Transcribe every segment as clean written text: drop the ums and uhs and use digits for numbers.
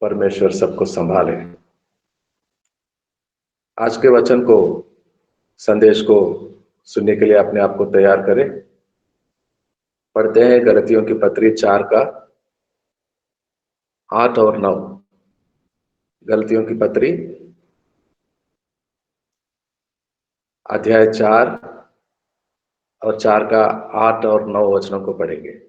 परमेश्वर सबको संभाले। आज के वचन को, संदेश को सुनने के लिए अपने आप को तैयार करें। पढ़ते हैं गलतियों की पत्री 4 का 8 और 9। गलतियों की पत्री अध्याय 4 और 4 का 8 और 9 वचनों को पढ़ेंगे।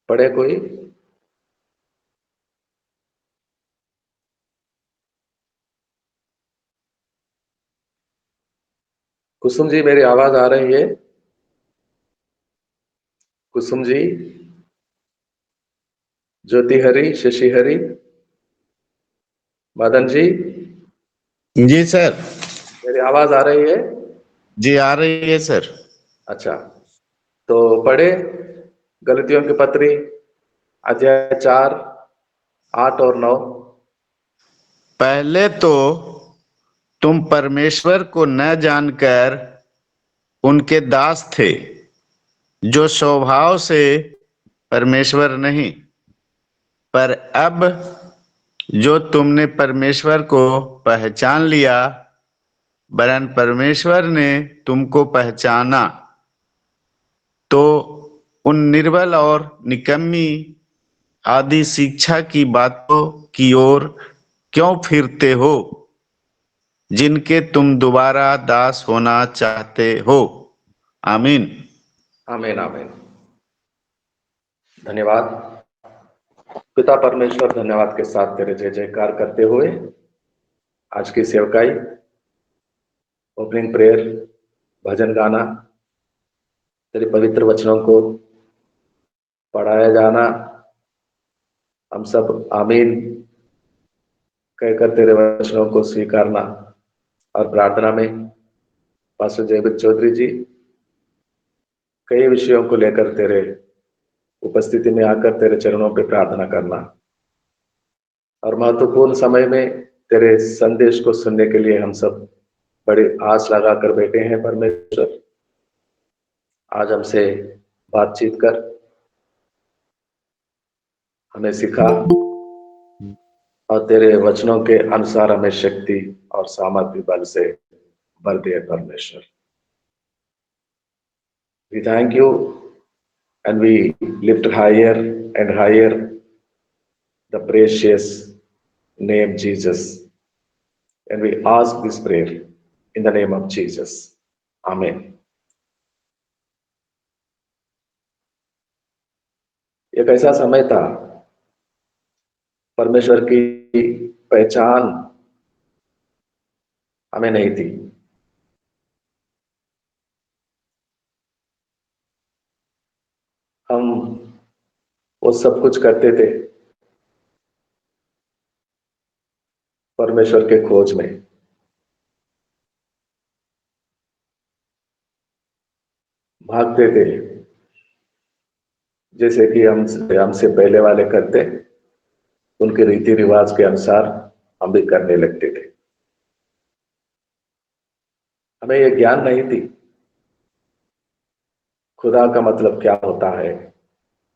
पढ़े कोई? कुसुम जी, मेरी आवाज आ रही है? कुसुम जी, ज्योति हरी, शशि हरी, मदन जी, जी सर। मेरी आवाज आ रही है? जी आ रही है सर। अच्छा, तो पढ़े गलतियों की पत्री अध्याय 4 8 और 9। पहले तो तुम परमेश्वर को न जानकर उनके दास थे, जो स्वभाव से परमेश्वर नहीं, पर अब जो तुमने परमेश्वर को पहचान लिया, वरन परमेश्वर ने तुमको पहचाना, तो उन निर्बल और निकम्मी आदि शिक्षा की बातों की ओर क्यों फिरते हो, जिनके तुम दोबारा दास होना चाहते हो। आमीन। आमीन आमीन। धन्यवाद पिता परमेश्वर, धन्यवाद के साथ तेरे जय जयकार करते हुए आज की सेवकाई, ओपनिंग प्रेयर, भजन गाना, तेरे पवित्र वचनों को पढ़ाया जाना, हम सब आमीन कहकर तेरे वचनों को स्वीकारना, और प्रार्थना में पास्टर जयवीर चौधरी जी कई विषयों को लेकर तेरे उपस्थिति में आकर तेरे चरणों पे प्रार्थना करना, और महत्वपूर्ण समय में तेरे संदेश को सुनने के लिए हम सब बड़ी आस लगाकर बैठे हैं। परमेश्वर, आज हमसे बातचीत कर, हमें सिखा, और तेरे वचनों के अनुसार हमें शक्ति और सामर्थ्य बल से भर दे। परमेश्वर, we thank you and we lift higher and higher the precious name Jesus, and we ask this prayer in the name of Jesus. Amen. एक ऐसा समय था, परमेश्वर की पहचान हमें नहीं थी। हम वो सब कुछ करते थे परमेश्वर के खोज में। भागते थे, जैसे कि हमसे पहले वाले करते, उनके रीति रिवाज के अनुसार हम भी करने लगते थे। हमें ये ज्ञान नहीं थी खुदा का मतलब क्या होता है,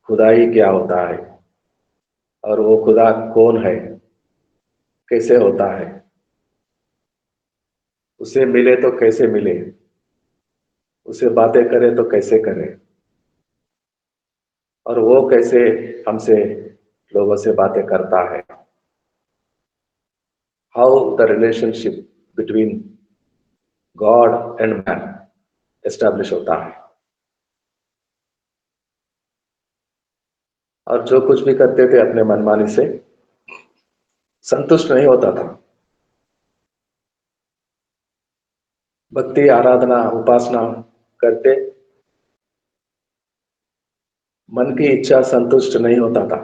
खुदाई क्या होता है, और वो खुदा कौन है, कैसे होता है, उसे मिले तो कैसे मिले, उसे बातें करें तो कैसे करें, और वो कैसे हमसे, लोगों से बातें करता है। How the relationship between God and man establish होता है। और जो कुछ भी करते थे अपने मनमानी से संतुष्ट नहीं होता था। भक्ति, आराधना, उपासना करते, मन की इच्छा संतुष्ट नहीं होता था।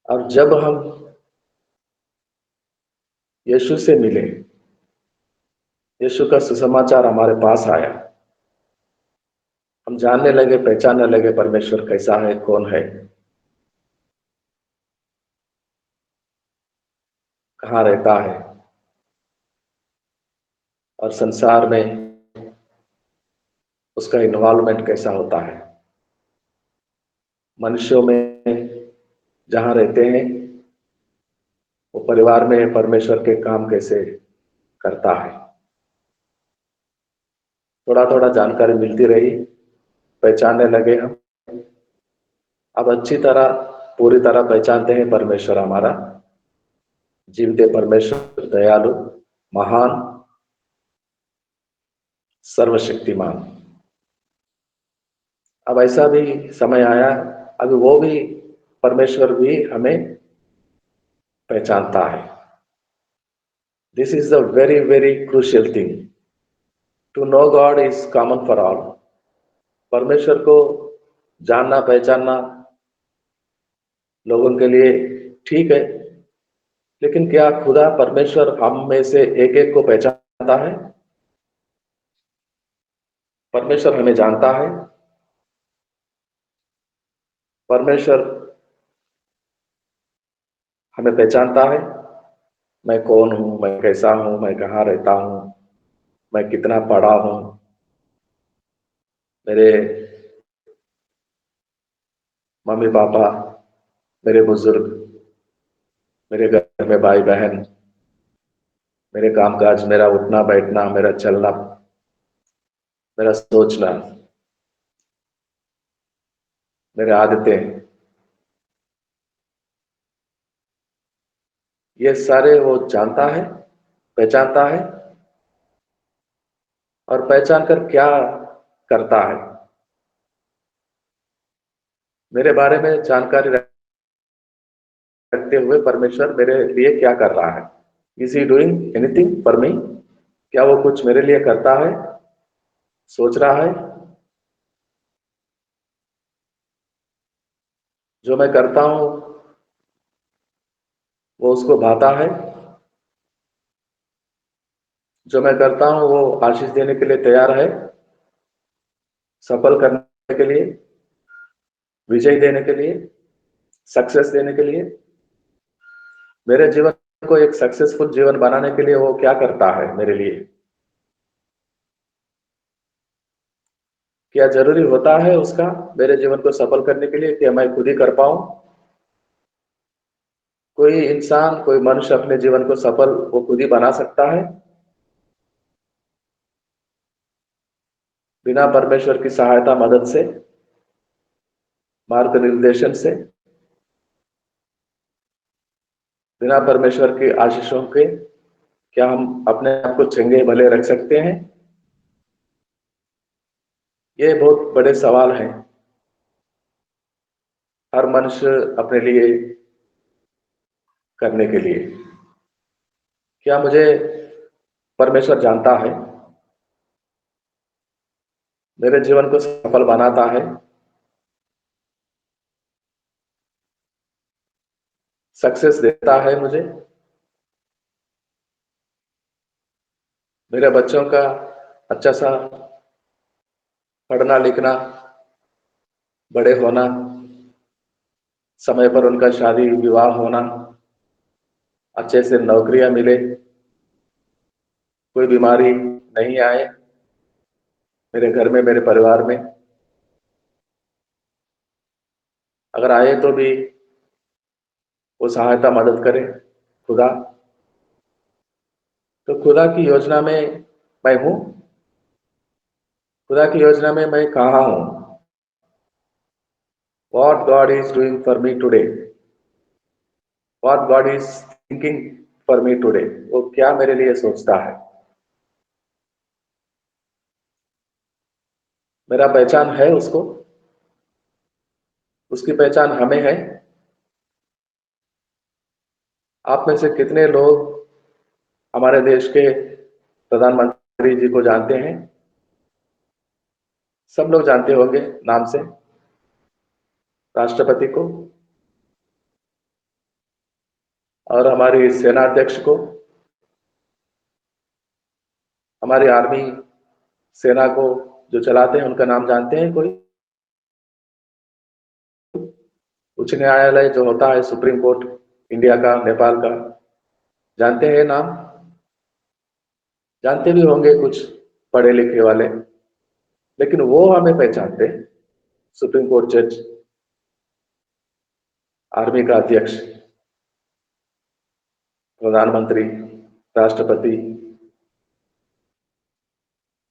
और जब हम यीशु से मिले, यीशु का सुसमाचार हमारे पास आया, हम जानने लगे, पहचानने लगे परमेश्वर कैसा है, कौन है, कहाँ रहता है, और संसार में उसका इन्वॉल्वमेंट कैसा होता है, मनुष्यों में जहां रहते हैं वो परिवार में परमेश्वर के काम कैसे करता है। थोड़ा थोड़ा जानकारी मिलती रही, पहचानने लगे हम। अब अच्छी तरह पूरी तरह पहचानते हैं परमेश्वर हमारा जीवते परमेश्वर, दयालु, महान, सर्वशक्तिमान। अब ऐसा भी समय आया, अभी वो भी परमेश्वर भी हमें पहचानता है। This is the very very crucial thing. To know God is common for all. परमेश्वर को जानना पहचानना लोगों के लिए ठीक है, लेकिन क्या खुदा परमेश्वर हम में से एक एक को पहचानता है? परमेश्वर हमें जानता है। परमेश्वर हमें पहचानता है। मैं कौन हूं, मैं कैसा हूं, मैं कहाँ रहता हूं, मैं कितना पढ़ा हूं, मेरे मम्मी पापा, मेरे बुजुर्ग, मेरे घर में भाई बहन, मेरे कामकाज, मेरा उठना बैठना, मेरा चलना, मेरा सोचना, मेरे आदतें, ये सारे वो जानता है, पहचानता है। और पहचान कर क्या करता है? मेरे बारे में जानकारी रखते हुए परमेश्वर मेरे लिए क्या कर रहा है? Is he doing anything for me? क्या वो कुछ मेरे लिए करता है, सोच रहा है? जो मैं करता हूं वो उसको भाता है? जो मैं करता हूं वो आशीष देने के लिए तैयार है, सफल करने के लिए, विजय देने के लिए, सक्सेस देने के लिए? मेरे जीवन को एक सक्सेसफुल जीवन बनाने के लिए वो क्या करता है मेरे लिए? क्या जरूरी होता है उसका मेरे जीवन को सफल करने के लिए कि मैं खुद ही कर पाऊं? कोई इंसान, कोई मनुष्य अपने जीवन को सफल वो खुद ही बना सकता है बिना परमेश्वर की सहायता, मदद से, मार्ग निर्देशन से, बिना परमेश्वर के आशीषों के क्या हम अपने आप को चंगे भले रख सकते हैं? ये बहुत बड़े सवाल हैं हर मनुष्य अपने लिए करने के लिए। क्या मुझे परमेश्वर जानता है, मेरे जीवन को सफल बनाता है, सक्सेस देता है मुझे, मेरे बच्चों का अच्छा सा पढ़ना लिखना, बड़े होना, समय पर उनका शादी विवाह होना, अच्छे से नौकरियां मिले, कोई बीमारी नहीं आए मेरे घर में, मेरे परिवार में, अगर आए तो भी वो सहायता मदद करे खुदा। तो खुदा की योजना में मैं हूं, खुदा की योजना में मैं कहाँ हूं? What God is doing for me today? What God is thinking for me today? वो क्या मेरे लिए सोचता है? मेरा पहचान है उसको, उसकी पहचान हमें है। आप में से कितने लोग हमारे देश के प्रधानमंत्री जी को जानते हैं? सब लोग जानते होंगे नाम से। राष्ट्रपति को और हमारी सेनाध्यक्ष को, हमारी आर्मी सेना को जो चलाते हैं उनका नाम जानते हैं कोई? उच्च न्यायालय जो होता है, सुप्रीम कोर्ट इंडिया का, नेपाल का, जानते हैं नाम? जानते भी होंगे कुछ पढ़े लिखे वाले, लेकिन वो हमें पहचानते। सुप्रीम कोर्ट जज, आर्मी का अध्यक्ष, प्रधानमंत्री, राष्ट्रपति,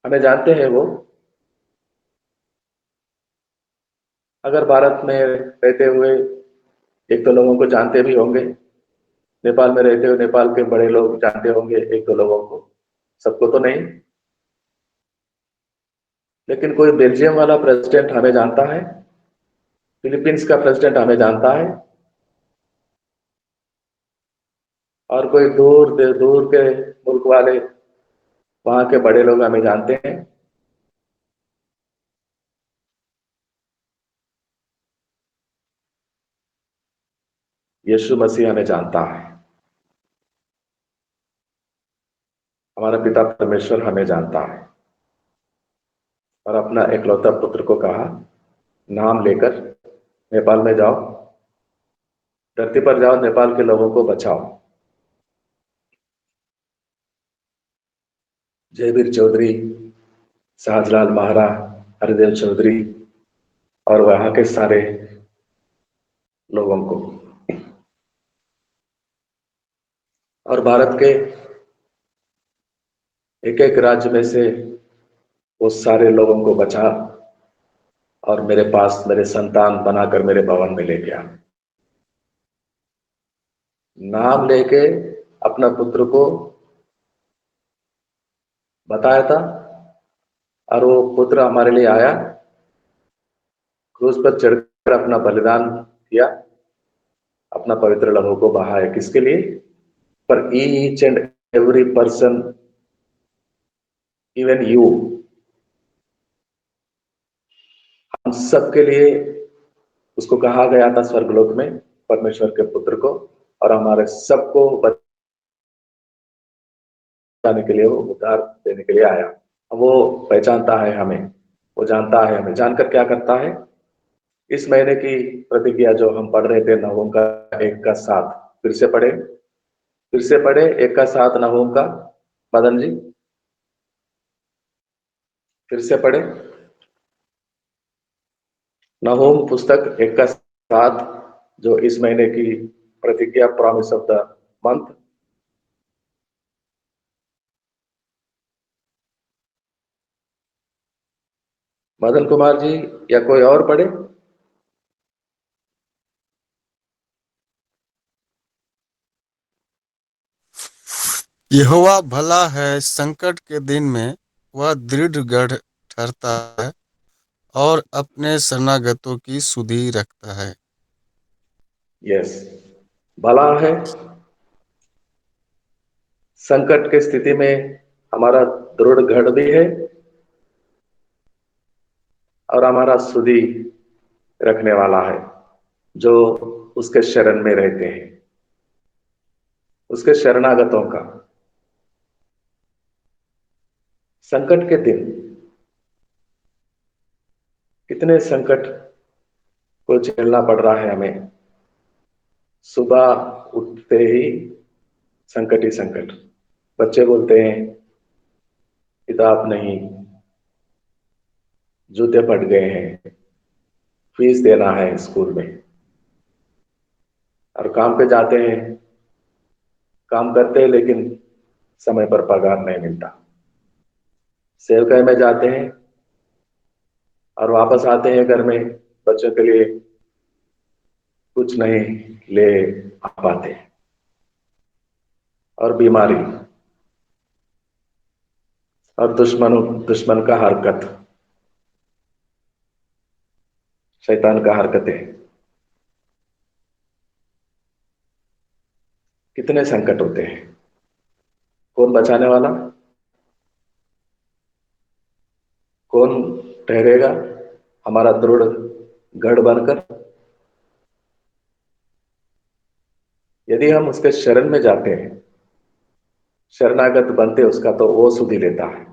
हमें जानते हैं वो। अगर भारत में रहते हुए एक दो लोगों को जानते भी होंगे, नेपाल में रहते हुए नेपाल के बड़े लोग जानते होंगे एक दो लोगों को, सबको तो नहीं। लेकिन कोई बेल्जियम वाला प्रेसिडेंट हमें जानता है, फिलीपींस का प्रेसिडेंट हमें जानता है, और कोई दूर दूर के मुल्क वाले, वहां के बड़े लोग हमें जानते हैं। यीशु मसीह हमें जानता है, हमारा पिता परमेश्वर हमें जानता है, और अपना एकलौता पुत्र को कहा, नाम लेकर नेपाल में जाओ, धरती पर जाओ, नेपाल के लोगों को बचाओ। जयवीर चौधरी, शाहजलाल महारा, हरिदेव चौधरी और वहां के सारे लोगों को, और भारत के एक एक राज्य में से वो सारे लोगों को बचा और मेरे पास मेरे संतान बनाकर मेरे भवन में ले गया। नाम लेके अपना पुत्र को बताया था, और वो पुत्र हमारे लिए आया, क्रूस पर चढ़कर अपना बलिदान किया, अपना पवित्र लहू को बहाया। किसके लिए? पर each and every person, even you, हम सबके लिए उसको कहा गया था स्वर्गलोक में, परमेश्वर के पुत्र को, और हमारे सबको बचाने के लिए, वो उद्धार देने के लिए आया। वो पहचानता है हमें, वो जानता है हमें। जानकर क्या करता है? इस महीने की प्रतिज्ञा जो हम पढ़ रहे थे, नहूम का 1 का 7, फिर से पढ़े, फिर से पढ़े 1 का 7 नहूम का, मदन जी फिर से पढ़े नहूम पुस्तक 1 का 7, जो इस महीने की प्रतिज्ञा, promise of the month. Madan Kumar ji या कोई और पढ़े? यहोवा भला है, संकट के दिन में वह दृढ़ गढ़ ठहरता है और अपने शरणागतों की सुधि रखता है। यस, भला है, संकट की स्थिति में हमारा दृढ़ गढ़ भी है, और हमारा सुधि रखने वाला है, जो उसके शरण में रहते हैं, उसके शरणागतों का। संकट के दिन, कितने संकट को झेलना पड़ रहा है हमें। सुबह उठते ही संकट ही संकट। बच्चे बोलते हैं किताब नहीं, जूते फट गए हैं, फीस देना है स्कूल में, और काम पे जाते हैं, काम करते हैं, लेकिन समय पर पगार नहीं मिलता। सेवकाई में जाते हैं और वापस आते हैं घर में, बच्चों के लिए कुछ नहीं ले आ पाते, और बीमारी, और दुश्मन का हरकत, शैतान का हरकतें। कितने संकट होते हैं। कौन बचाने वाला? कौन ठहरेगा हमारा दृढ़ गढ़ बनकर? यदि हम उसके शरण में जाते हैं, शरणागत बनते उसका, तो वो सुधि लेता है,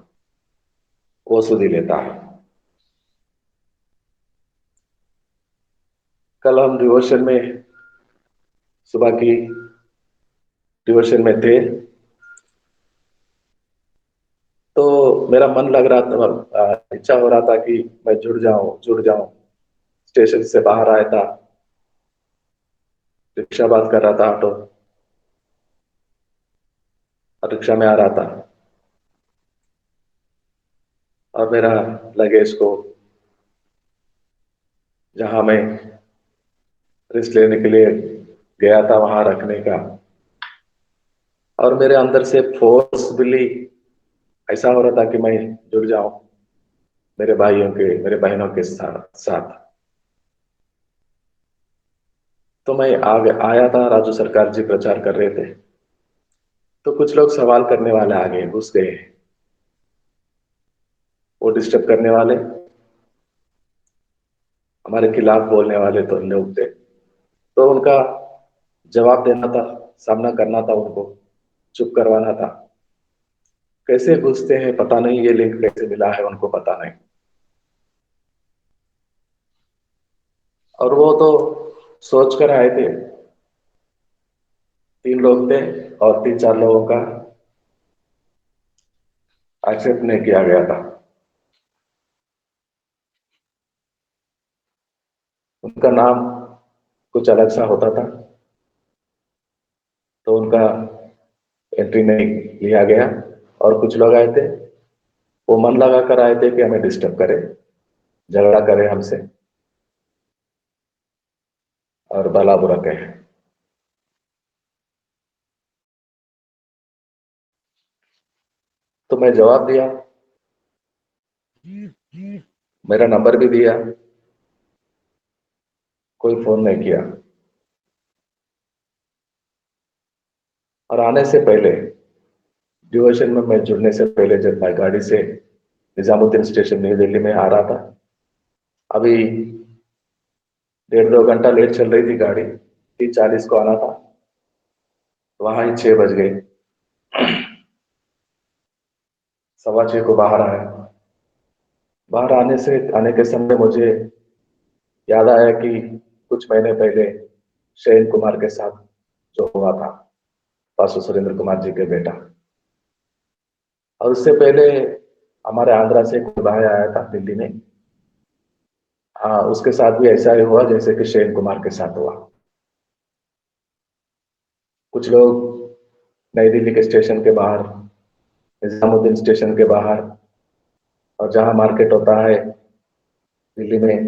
वो सुधि लेता है। कल हम डिवोशन में, सुबह की डिवोशन में थे, मेरा मन लग रहा था, इच्छा हो रहा था कि मैं जुड़ जाऊं। स्टेशन से बाहर आया था, रिक्शा बात कर रहा था, ऑटो और रिक्शा में आ रहा था, और मेरा लगेज को जहां मैं रेस्ट लेने के लिए गया था वहां रखने का, और मेरे अंदर से फोर्सफुली ऐसा हो रहा था कि मैं जुड़ जाऊं मेरे बहनों के साथ। तो मैं आया था, राजू सरकार जी प्रचार कर रहे थे, तो कुछ लोग सवाल करने वाले आगे घुस गए, वो डिस्टर्ब करने वाले, हमारे खिलाफ बोलने वाले तो लोग थे। तो उनका जवाब देना था, सामना करना था, उनको चुप करवाना था। कैसे घुसते हैं पता नहीं, ये लिंक कैसे मिला है उनको पता नहीं। और वो तो सोच कर आए थे, 3 लोग थे और 3-4 लोगों का एक्सेप्ट नहीं किया गया था। उनका नाम कुछ अलग सा होता था, तो उनका एंट्री नहीं लिया गया। और कुछ लोग आए थे, वो मन लगा कर आए थे कि हमें डिस्टर्ब करे, झगड़ा करे हमसे और भला बुरा कहे। तो मैं जवाब दिया, मेरा नंबर भी दिया, कोई फोन नहीं किया। और आने से पहले, डिवोशन में मैं जुड़ने से पहले, जब मैं गाड़ी से निजामुद्दीन स्टेशन नई दिल्ली में आ रहा था, अभी 1.5-2 घंटा लेट चल रही थी गाड़ी, 3:40 को आना था, वहां ही 6 बज गए। 6:15 को बाहर आया। बाहर आने के समय मुझे याद आया कि कुछ महीने पहले शैन कुमार के साथ जो हुआ था, पासु सुरेंद्र कुमार जी के बेटा, और उससे पहले हमारे आंध्रा से कोई भाई आया था दिल्ली में, हाँ, उसके साथ भी ऐसा ही हुआ जैसे कि शैन कुमार के साथ हुआ। कुछ लोग नई दिल्ली के स्टेशन के बाहर, निजामुद्दीन स्टेशन के बाहर, और जहां मार्केट होता है दिल्ली में,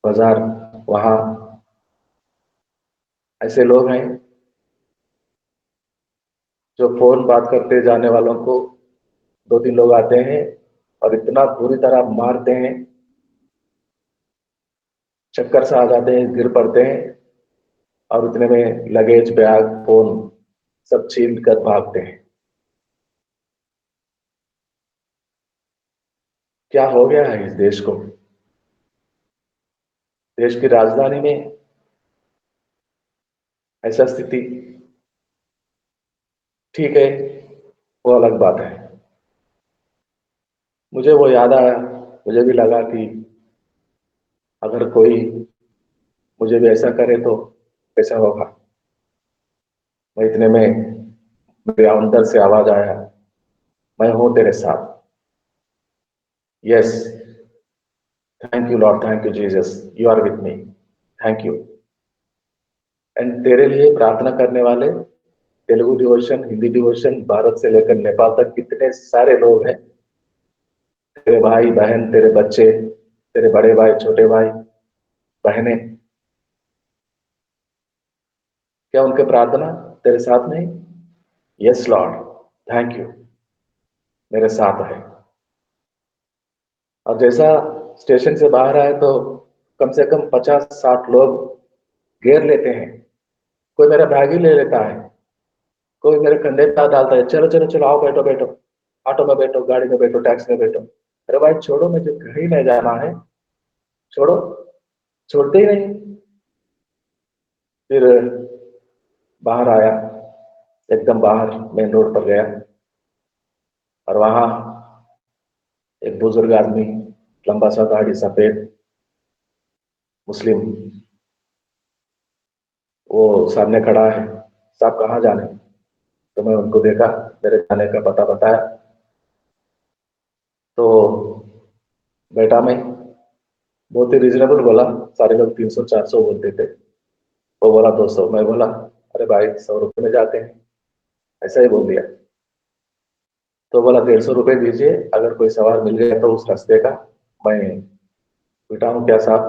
बाजार, वहां ऐसे लोग हैं जो फोन बात करते जाने वालों को 2-3 लोग आते हैं और इतना बुरी तरह मारते हैं, चक्कर से आ जाते हैं, गिर पड़ते हैं, और उतने में लगेज, बैग, फोन सब छीन कर भागते हैं। क्या हो गया है इस देश को? देश की राजधानी में ऐसा स्थिति, ठीक है, वो अलग बात है। मुझे वो याद आया, मुझे भी लगा कि अगर कोई मुझे भी ऐसा करे तो कैसा होगा। मैं इतने में मेरे अंदर से आवाज आया, मैं हूं तेरे साथ। Yes, thank you Lord, thank you Jesus, you are with me, thank you. And तेरे लिए प्रार्थना करने वाले तेलुगु डिवोशन, हिंदी डिवोशन, भारत से लेकर नेपाल तक कितने सारे लोग हैं, तेरे भाई बहन, तेरे बच्चे, तेरे बड़े भाई, छोटे भाई, बहनें, क्या उनके प्रार्थना तेरे साथ नहीं? यस लॉर्ड, थैंक यू, मेरे साथ है। और जैसा स्टेशन से बाहर आए तो कम से कम 50-60 लोग घेर लेते हैं। कोई मेरा बैग ही ले लेता है, कोई मेरे कंधे पे हाथ डालता है, चलो चलो चलो, आओ बैठो बैठो, ऑटो में बैठो, गाड़ी में बैठो, टैक्सी में बैठो। अरे भाई छोड़ो, मुझे कहीं नहीं जाना है, छोड़ो। छोड़ते ही नहीं। फिर बाहर आया, एकदम बाहर मेन रोड पर गया, और वहां एक बुजुर्ग आदमी, लंबा सा दाढ़ी, सफेद, मुस्लिम, वो सामने खड़ा है। साहब कहाँ जाने? तो मैं उनको देखा, मेरे जाने का पता बताया। तो बेटा मैं बहुत ही रिजनेबल बोला। सारे लोग 300 400 बोलते थे, वो बोला 200। मैं बोला अरे भाई 100 रुपये में जाते हैं, ऐसा ही बोल दिया। तो बोला 150 रुपये दीजिए, अगर कोई सवाल मिल गया तो उस रास्ते का मैं बिठाऊं क्या साहब?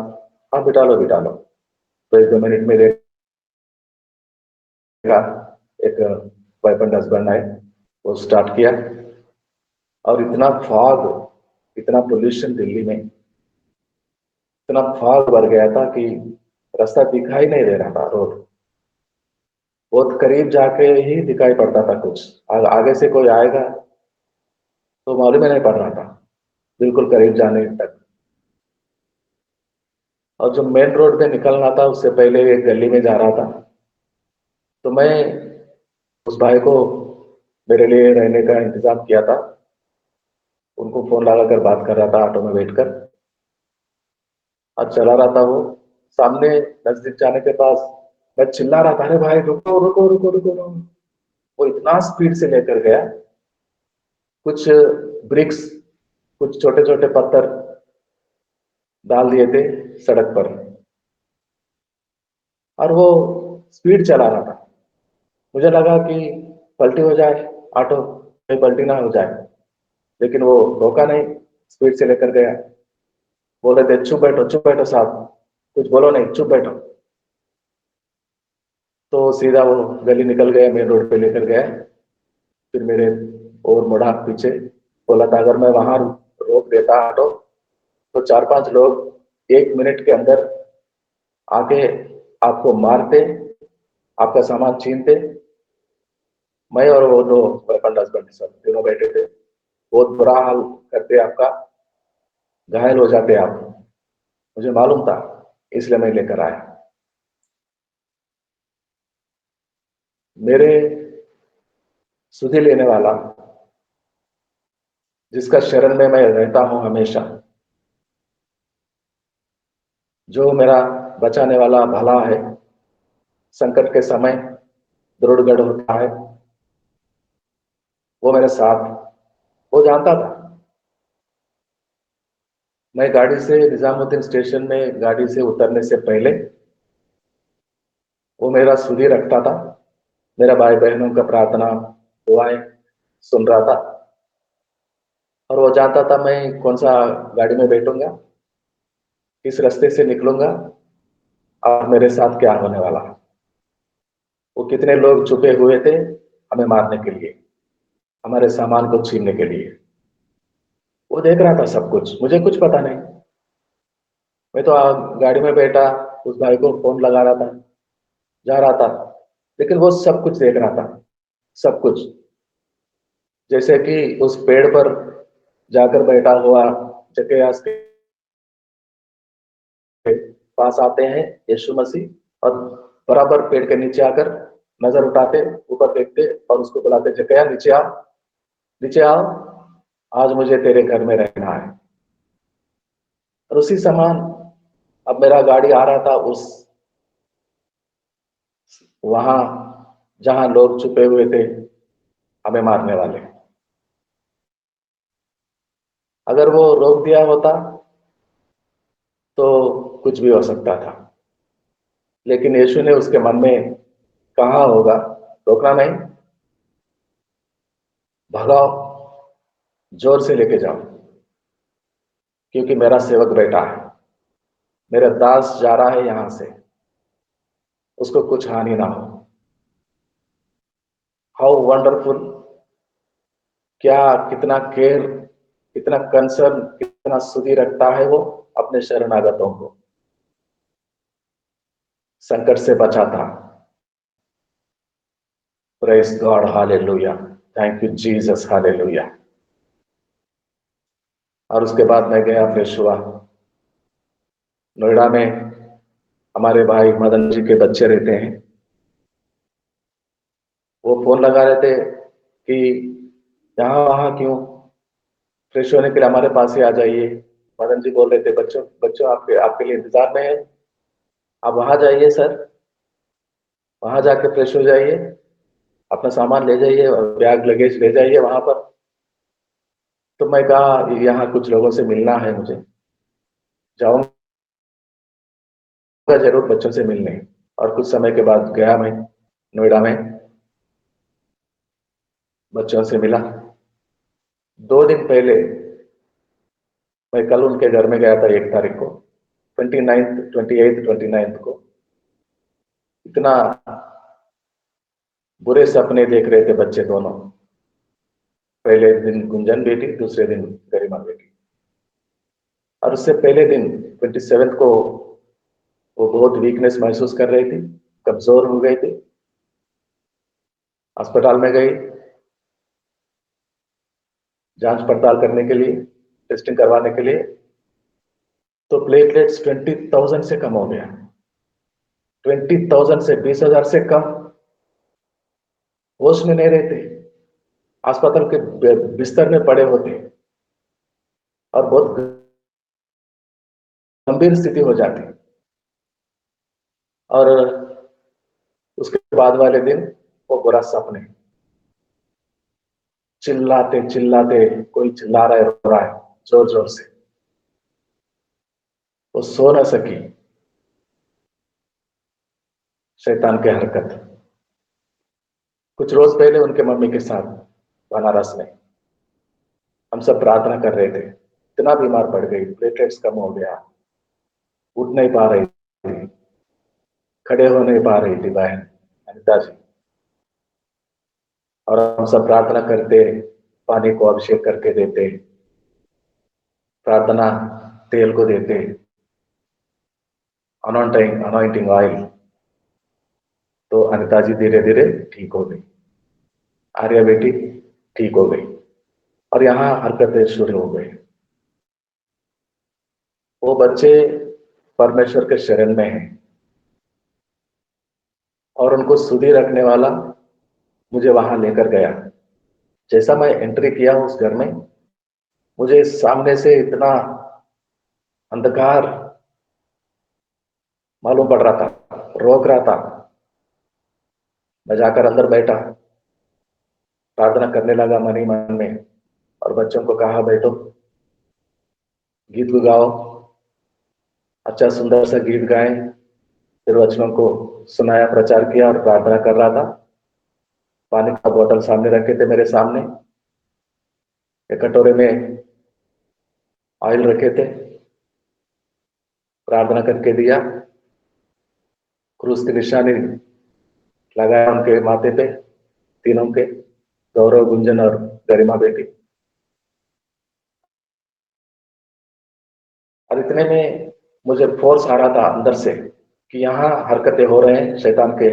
हाँ बिठा लो बिठा लो। तो 1 2 मिनट में देखा एक वाइफ एंड हस्बैंड आए, वो स्टार्ट किया। और इतना फॉग, इतना पोल्यूशन दिल्ली में, इतना फॉग भर गया था कि रास्ता दिखाई नहीं दे रहा था। रोड बहुत करीब जाके ही दिखाई पड़ता था कुछ, आगे से कोई आएगा तो मालूम ही नहीं पड़ रहा था, बिल्कुल करीब जाने तक। और जो मेन रोड पे निकलना था उससे पहले एक गली में जा रहा था। तो मैं उस भाई को मेरे लिए रहने का इंतजाम किया था, उनको फोन लगाकर बात कर रहा था ऑटो में बैठकर। और चला रहा था वो, सामने नजदीक जाने के पास मैं चिल्ला रहा था अरे भाई रुको रुको रुको रुको रुको। वो इतना स्पीड से लेकर गया, कुछ ब्रिक्स, कुछ छोटे छोटे पत्थर डाल दिए थे सड़क पर। और वो स्पीड चला रहा था, मुझे लगा कि पलटी हो जाए ऑटो, कहीं पलटी ना हो जाए। लेकिन वो रोका नहीं, स्पीड से लेकर गया। बोल रहे थे चुप बैठो साहब, कुछ बोलो नहीं, चुप बैठो। तो सीधा वो गली निकल गया, मेन रोड पे लेकर गया। फिर मेरे और मुड़ा पीछे, बोला था अगर मैं वहां रोक देता ऑटो तो 4 5 लोग 1 मिनट के अंदर आके आपको मारते, आपका सामान छीनते। मैं और वो दो वेपन हस्बैंड सब तीनों बैठे थे, बहुत बुरा हाल करते आपका, घायल हो जाते आप। मुझे मालूम था, इसलिए मैं लेकर आया। मेरे सुधि लेने वाला, जिसका शरण में मैं रहता हूं हमेशा, जो मेरा बचाने वाला भला है, संकट के समय दृढ़गढ़ होता है, वो मेरे साथ। वो जानता था मैं गाड़ी से निजामुद्दीन स्टेशन में गाड़ी से उतरने से पहले वो मेरा सुधि रखता था, मेरा भाई बहनों का प्रार्थना दुआएं सुन रहा था। और वो जानता था मैं कौन सा गाड़ी में बैठूंगा, किस रास्ते से निकलूंगा, और मेरे साथ क्या होने वाला। वो कितने लोग छुपे हुए थे हमें मारने के लिए, हमारे सामान को छीनने के लिए। वो देख रहा था सब कुछ, मुझे कुछ पता नहीं। मैं तो गाड़ी में बैठा, उस भाई को फोन लगा रहा था, जा रहा था। लेकिन वो सब कुछ देख रहा था, सब कुछ। जैसे कि उस पेड़ पर जाकर बैठा हुआ जकेयास के पास आते हैं यीशु मसीह, और बराबर पेड़ के नीचे आकर नजर उठाते, ऊपर देखते और उसको बुलाते, जकया नीचे आओ, नीचे आओ, आज मुझे तेरे घर में रहना है। और उसी समान अब मेरा गाड़ी आ रहा था उस वहां जहां लोग छुपे हुए थे हमें मारने वाले। अगर वो रोक दिया होता तो कुछ भी हो सकता था, लेकिन यीशु ने उसके मन में कहा होगा रोकना नहीं, भगाओ, जोर से लेके जाओ, क्योंकि मेरा सेवक बेटा है, मेरा दास जा रहा है यहां से, उसको कुछ हानि ना हो। हाउ वंडरफुल, क्या कितना केयर, कितना कंसर्न, कितना सुधि रखता है वो अपने शरणागतों को। संकट से बचाता। Praise God, hallelujah, thank you Jesus, hallelujah. और उसके बाद मैं गया, फ्रेश हुआ। नोएडा में हमारे भाई मदन जी के बच्चे रहते हैं, वो फोन लगा रहे थे कि यहाँ वहां क्यों, फ्रेश होने के लिए हमारे पास ही आ जाइए। मदन जी बोल रहे थे बच्चों बच्चों आपके आपके लिए इंतजार में है, आप वहां जाइए सर, वहां जाके फ्रेश हो जाइए, अपना सामान ले जाइए और बैग लगेज ले जाइए वहां पर। तो मैं कहा यहाँ कुछ लोगों से मिलना है, मुझे जाऊंगा जरूर बच्चों से मिलने। और कुछ समय के बाद गया मैं नोएडा में, बच्चों से मिला। 2 दिन पहले मैं कल उनके घर में गया था, 1 तारीख को, 29th 28th 29th को। इतना बुरे सपने देख रहे थे बच्चे दोनों। पहले दिन गुंजन बेटी, दूसरे दिन गरिमा बेटी। और उससे पहले दिन 27th को वो बहुत वीकनेस महसूस कर रही थी, कमजोर हो गई थी। अस्पताल में गई जांच पड़ताल करने के लिए, टेस्टिंग करवाने के लिए। तो प्लेटलेट्स 20,000 से कम हो गया। 20,000 से 20,000 से कम। होश में नहीं रहते, अस्पताल के बिस्तर में पड़े होते और बहुत गंभीर स्थिति हो जाती। और उसके बाद वाले दिन वो बुरा सपने, चिल्लाते चिल्लाते, कोई चिल्ला रहा है, रो रहा है जोर जोर से। वो सो न सकी। शैतान की हरकत। कुछ रोज पहले उनके मम्मी के साथ बनारस में हम सब प्रार्थना कर रहे थे। इतना बीमार पड़ गई, प्लेटलेट्स कम हो गया, उठ नहीं पा रही थी, खड़े हो नहीं पा रही थी बहन अनिता जी। और हम सब प्रार्थना करते, पानी को अभिषेक करके देते, प्रार्थना तेल को देते, अनॉइंटिंग ऑयल। तो अनिता जी धीरे धीरे ठीक हो गई, आर्या बेटी ठीक हो गई, और यहाँ हरकतें शुरू हो गई। वो बच्चे परमेश्वर के शरण में हैं और उनको सुधि रखने वाला मुझे वहां लेकर गया। जैसा मैं एंट्री किया उस घर में, मुझे सामने से इतना अंधकार मालूम पड़ रहा था, रोक रहा था। मैं जाकर अंदर बैठा, प्रार्थना करने लगा मन ही मन में, और बच्चों को कहा बैठो, गीत गाओ। अच्छा सुंदर सा गीत गाए, फिर वचनों को सुनाया, प्रचार किया और प्रार्थना कर रहा था। पानी का बोतल सामने रखे थे मेरे सामने, एक कटोरे में ऑयल रखे थे, प्रार्थना करके दिया। क्रूस की निशानी लगाया उनके माथे पे, तीनों के, गौरव, गुंजन और गरिमा बेटी। और इतने में मुझे फोर्स आ रहा था अंदर से कि यहाँ हरकतें हो रहे हैं शैतान के,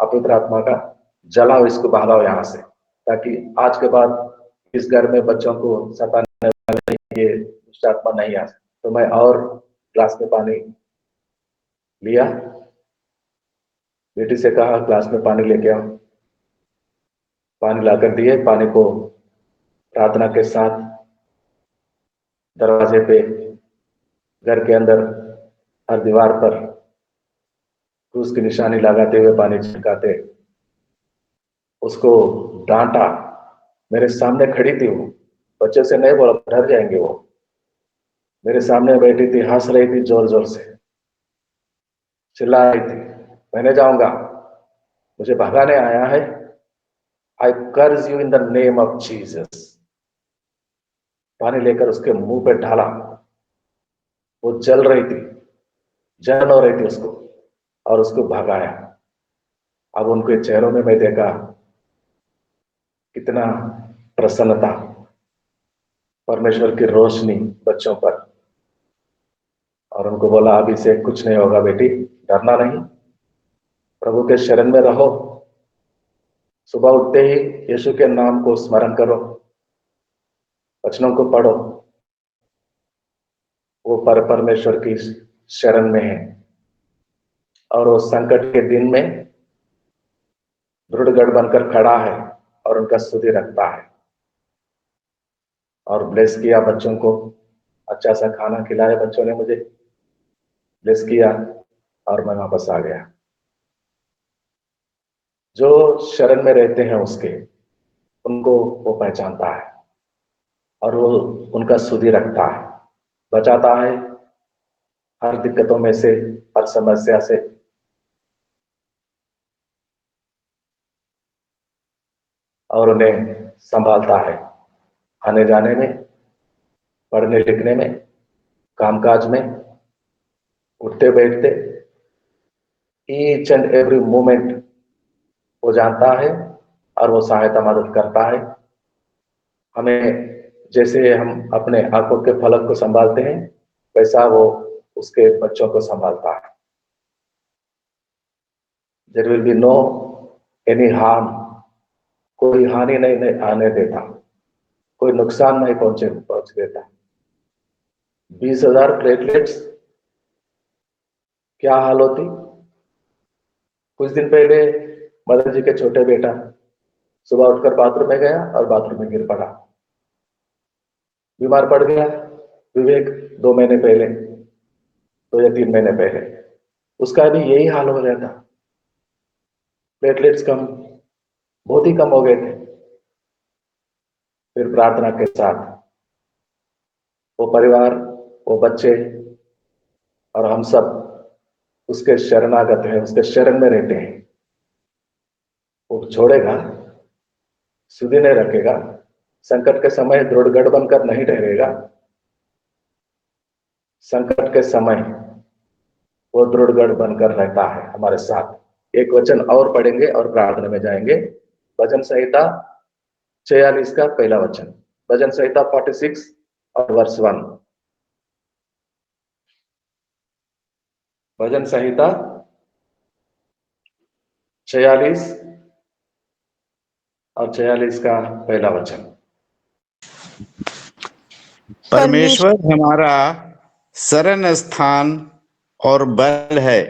अपवित्र आत्मा का, जलाओ इसको, भगाओ यहाँ से, ताकि आज के बाद इस घर में बच्चों को सताने वाले ये दुष्ट आत्मा नहीं आ सके। तो मैं और ग्लास में पानी लिया, बेटी से कहा ग्लास में पानी लेके आओ। पानी लाकर दिए, पानी को प्रार्थना के साथ दरवाजे पे, घर के अंदर, हर दीवार पर क्रूस की निशानी लगाते हुए पानी छिड़काते, उसको डांटा। मेरे सामने खड़ी थी वो, बच्चे से नहीं बोला, डर जाएंगे वो। मेरे सामने बैठी थी, हंस रही थी जोर जोर से, चिल्ला रही थी, मैं नहीं जाऊंगा, मुझे भगाने आया है, आई कर्ज you in the name of Jesus. पानी लेकर उसके मुंह पे ढाला। वो जल रही थी, जलन हो रही थी उसको, और उसको भगाया। अब उनके चेहरों में मैं देखा कितना प्रसन्नता, परमेश्वर की रोशनी बच्चों पर। और उनको बोला अभी से कुछ नहीं होगा बेटी, डरना नहीं, प्रभु के शरण में रहो, सुबह उठते ही यीशु के नाम को स्मरण करो, वचनों को पढ़ो। वो परमेश्वर की शरण में है और वो संकट के दिन में दृढ़ बनकर खड़ा है और उनका स्तुति रखता है। और ब्लेस किया बच्चों को, अच्छा सा खाना खिलाया बच्चों ने मुझे, ब्लेस किया, और मैं वापस आ गया। जो शरण में रहते हैं उसके, उनको वो पहचानता है। और वो उनका सुधि रखता है, बचाता है हर दिक्कतों में से, हर समस्या से। और उन्हें संभालता है आने जाने में, पढ़ने लिखने में, कामकाज में, उठते बैठते, ईच एंड एवरी मोमेंट वो जानता है और वो सहायता मदद करता है हमें। जैसे हम अपने आंखों के फलक को संभालते हैं, वैसा वो उसके बच्चों को संभालता है। There will be no any harm, कोई हानि नहीं आने देता, कोई नुकसान नहीं पहुंच देता। 20,000 प्लेटलेट्स, क्या हाल होती। कुछ दिन पहले मदन जी के छोटे बेटा सुबह उठकर बाथरूम में गया और बाथरूम में गिर पड़ा, बीमार पड़ गया। विवेक 2 महीने पहले, 2 या 3 महीने पहले, उसका भी यही हाल हो गया था। प्लेटलेट्स कम, बहुत ही कम हो गए थे। फिर प्रार्थना के साथ वो परिवार, वो बच्चे और हम सब उसके शरणागत हैं, उसके शरण में रहते हैं। वो छोड़ेगा, सुधि नहीं रखेगा, संकट के समय दृढ़गढ़ बनकर नहीं ठहरेगा। संकट के समय वो दृढ़गढ़ बनकर रहता है हमारे साथ। एक वचन और पढ़ेंगे और प्रार्थना में जाएंगे। भजन संहिता 46 का पहला वचन, भजन संहिता 46 और वर्ष 1। भजन संहिता 46 और 46 का पहला वचन। परमेश्वर हमारा शरण स्थान और बल है,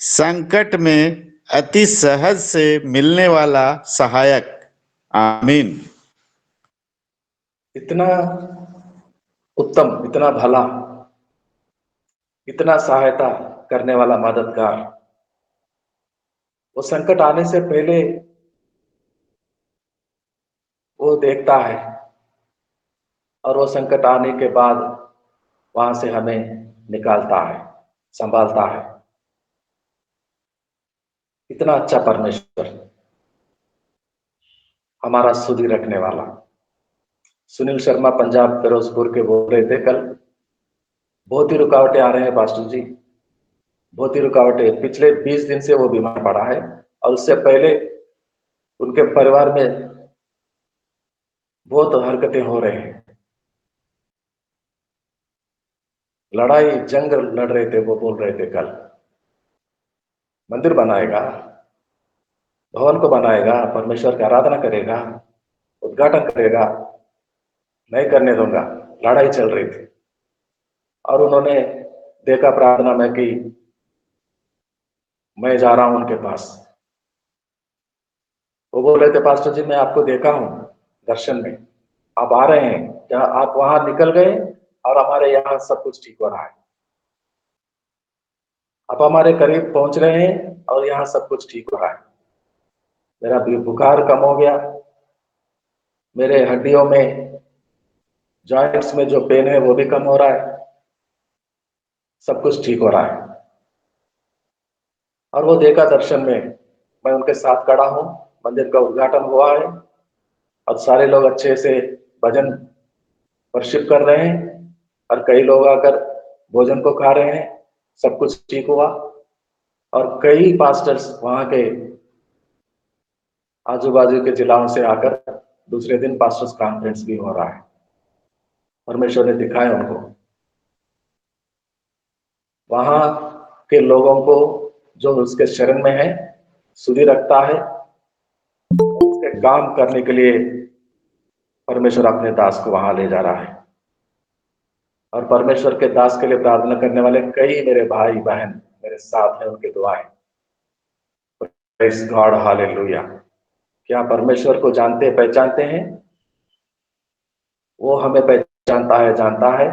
संकट में अति सहज से मिलने वाला सहायक। आमीन। इतना उत्तम, इतना भला, इतना सहायता करने वाला मददगार, वो संकट आने से पहले वो देखता है और वो संकट आने के बाद वहां से हमें निकालता है, संभालता है। इतना अच्छा परमेश्वर, हमारा सुधि रखने वाला। सुनील शर्मा पंजाब फिरोजपुर के बोल रहे थे कल, बहुत ही रुकावटें आ रहे हैं पास्टर जी, बहुत ही रुकावटें। पिछले 20 दिन से वो बीमार पड़ा है और उससे पहले उनके परिवार में बहुत हरकतें हो रहे हैं, लड़ाई जंग लड़ रहे थे। वो बोल रहे थे कल, मंदिर बनाएगा, भवन को बनाएगा, परमेश्वर की आराधना करेगा, उद्घाटन करेगा, नहीं करने दूंगा। लड़ाई चल रही थी और उन्होंने देखा प्रार्थना में कि मैं जा रहा हूं उनके पास। वो बोल रहे थे, पास्टर जी मैं आपको देखा हूं दर्शन में, आप आ रहे हैं, क्या आप वहां निकल गए और हमारे यहाँ सब कुछ ठीक हो रहा है। आप हमारे करीब पहुंच रहे हैं और यहाँ सब कुछ ठीक हो रहा है। मेरा बुखार कम हो गया, मेरे हड्डियों में, जॉइंट्स में जो पेन है वो भी कम हो रहा है, सब कुछ ठीक हो रहा है। और वो देखा दर्शन में, मैं उनके साथ खड़ा हूं, मंदिर का उद्घाटन हुआ है और सारे लोग अच्छे से भजन वर्शिप कर रहे हैं और कई लोग आकर भोजन को खा रहे हैं, सब कुछ ठीक हुआ। और कई पास्टर्स वहां के आजू बाजू के जिलाओं से आकर दूसरे दिन पास्टर्स कॉन्फ्रेंस भी हो रहा है। परमेश्वर ने दिखाया उनको, वहां के लोगों को जो उसके शरण में है, सुधि रखता है। उसके काम करने के लिए परमेश्वर अपने दास को वहां ले जा रहा है। और परमेश्वर के दास के लिए प्रार्थना करने वाले कई मेरे भाई बहन मेरे साथ हैं, उनकी दुआएं। Praise God, hallelujah. क्या परमेश्वर को जानते पहचानते हैं? वो हमें पहचानता है, जानता है।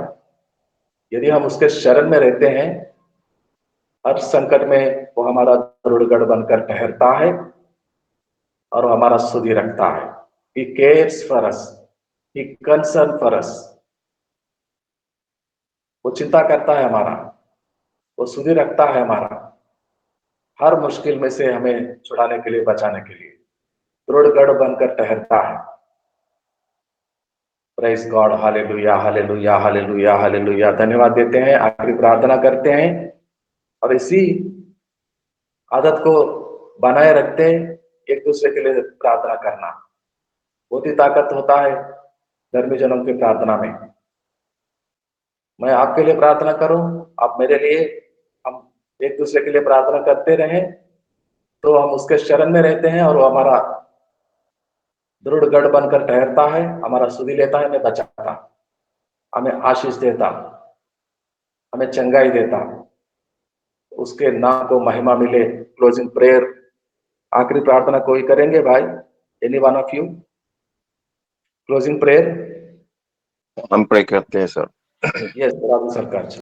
यदि हम उसके शरण में रहते हैं, हर संकट में वो हमारा दृढ़गढ़ बनकर ठहरता है और हमारा सुधि रखता है। He cares for us, He concern for us. वो चिंता करता है हमारा, वो सुधि रखता है हमारा, हर मुश्किल में से हमें छुड़ाने के लिए, बचाने के लिए दृढ़ गढ़ बनकर ठहरता है। Praise God, hallelujah hallelujah hallelujah hallelujah. धन्यवाद देते हैं, आखिरी प्रार्थना करते हैं और इसी आदत को बनाए रखते हैं, एक दूसरे के लिए प्रार्थना करना। बहुत ही ताकत होता है धर्मी जनों की प्रार्थना में। मैं आपके लिए प्रार्थना करूं, आप मेरे लिए, हम एक दूसरे के लिए प्रार्थना करते रहें तो हम उसके शरण में रहते हैं और वो हमारा दृढ़ गढ़ बनकर ठहरता है, हमारा सुधि लेता है, हमें बचाता, हमें आशीष देता, हमें चंगाई देता। उसके नाम को महिमा मिले। क्लोजिंग प्रेयर, आखिरी प्रार्थना कोई करेंगे भाई? Any one of you? Closing prayer. हम प्रे करते हैं सर। यस, सरकार।